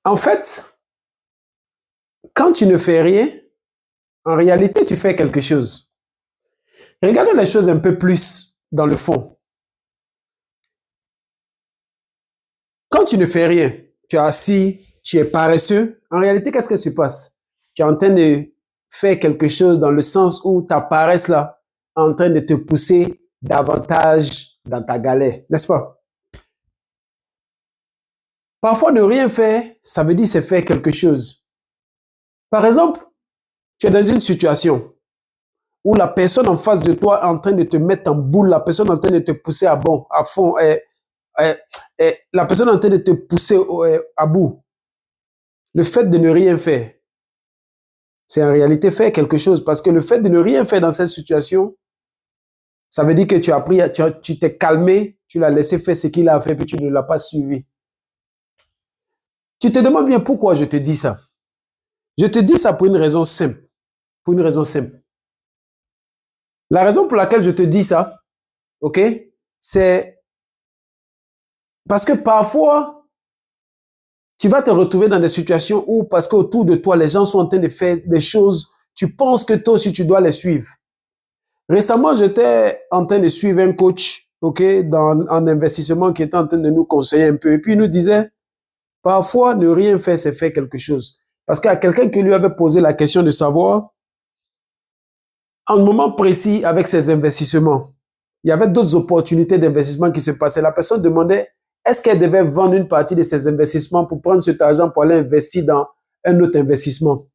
En fait, quand tu ne fais rien, en réalité, tu fais quelque chose. Regardons les choses un peu plus dans le fond. Quand tu ne fais rien, tu es assis, tu es paresseux, en réalité, qu'est-ce qui se passe? Tu es en train de faire quelque chose dans le sens où ta paresse là est en train de te pousser davantage dans ta galère, n'est-ce pas? Parfois, ne rien faire, ça veut dire c'est faire quelque chose. Par exemple, tu es dans une situation où la personne en face de toi est en train de te mettre en boule, la personne est en train de te pousser à bon, à fond, la personne est en train de te pousser à bout. Le fait de ne rien faire, c'est en réalité faire quelque chose. Parce que le fait de ne rien faire dans cette situation, ça veut dire que tu as pris, tu t'es calmé, tu l'as laissé faire ce qu'il a fait, puis tu ne l'as pas suivi. Tu te demandes bien pourquoi je te dis ça. Je te dis ça pour une raison simple. Pour une raison simple. La raison pour laquelle je te dis ça, ok, c'est parce que parfois, tu vas te retrouver dans des situations où, parce qu'autour de toi, les gens sont en train de faire des choses, tu penses que toi aussi, tu dois les suivre. Récemment, j'étais en train de suivre un coach, ok, en investissement qui était en train de nous conseiller un peu. Et puis, il nous disait, parfois, ne rien faire, c'est faire quelque chose. Parce qu'il y a quelqu'un qui lui avait posé la question de savoir, en un moment précis, avec ses investissements, il y avait d'autres opportunités d'investissement qui se passaient. La personne demandait, est-ce qu'elle devait vendre une partie de ses investissements pour prendre cet argent pour aller investir dans un autre investissement?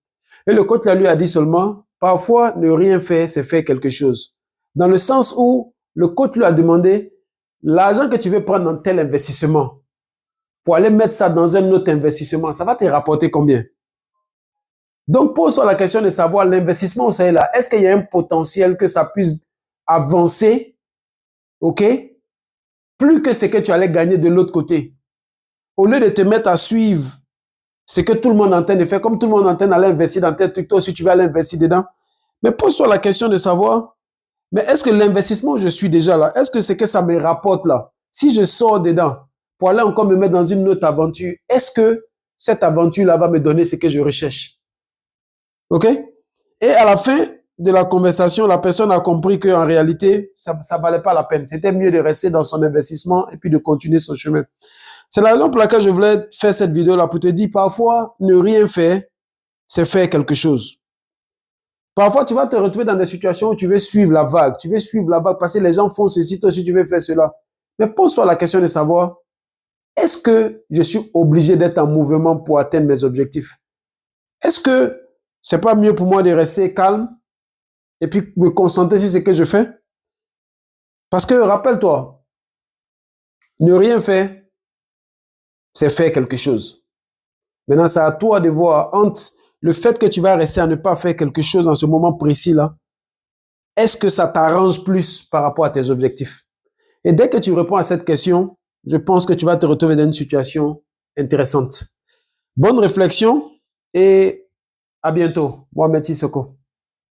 Et le coach lui a dit seulement, parfois, ne rien faire, c'est faire quelque chose. Dans le sens où le coach lui a demandé, l'argent que tu veux prendre dans tel investissement, pour aller mettre ça dans un autre investissement, ça va te rapporter combien? Donc, pose-toi la question de savoir l'investissement au Sahel là, est-ce qu'il y a un potentiel que ça puisse avancer, ok, plus que ce que tu allais gagner de l'autre côté. Au lieu de te mettre à suivre ce que tout le monde est en train de faire, comme tout le monde est en train d'aller investir dans tel truc, toi aussi tu vas aller investir dedans. Mais pose-toi la question de savoir, mais est-ce que l'investissement où je suis déjà là, est-ce que c'est que ça me rapporte là? Si je sors dedans pour aller encore me mettre dans une autre aventure, est-ce que cette aventure-là va me donner ce que je recherche? OK? Et à la fin de la conversation, la personne a compris qu'en réalité, ça valait pas la peine. C'était mieux de rester dans son investissement et puis de continuer son chemin. C'est la raison pour laquelle je voulais faire cette vidéo-là, pour te dire, parfois, ne rien faire, c'est faire quelque chose. Parfois, tu vas te retrouver dans des situations où tu veux suivre la vague. Tu veux suivre la vague parce que les gens font ceci, toi aussi tu veux faire cela. Mais pose-toi la question de savoir, est-ce que je suis obligé d'être en mouvement pour atteindre mes objectifs? Est-ce que c'est pas mieux pour moi de rester calme et puis me concentrer sur ce que je fais? Parce que, rappelle-toi, ne rien faire, c'est faire quelque chose. Maintenant, c'est à toi de voir entre le fait que tu vas rester à ne pas faire quelque chose dans ce moment précis-là, est-ce que ça t'arrange plus par rapport à tes objectifs? Et dès que tu réponds à cette question, je pense que tu vas te retrouver dans une situation intéressante. Bonne réflexion et à bientôt. Mohamed Sissoko.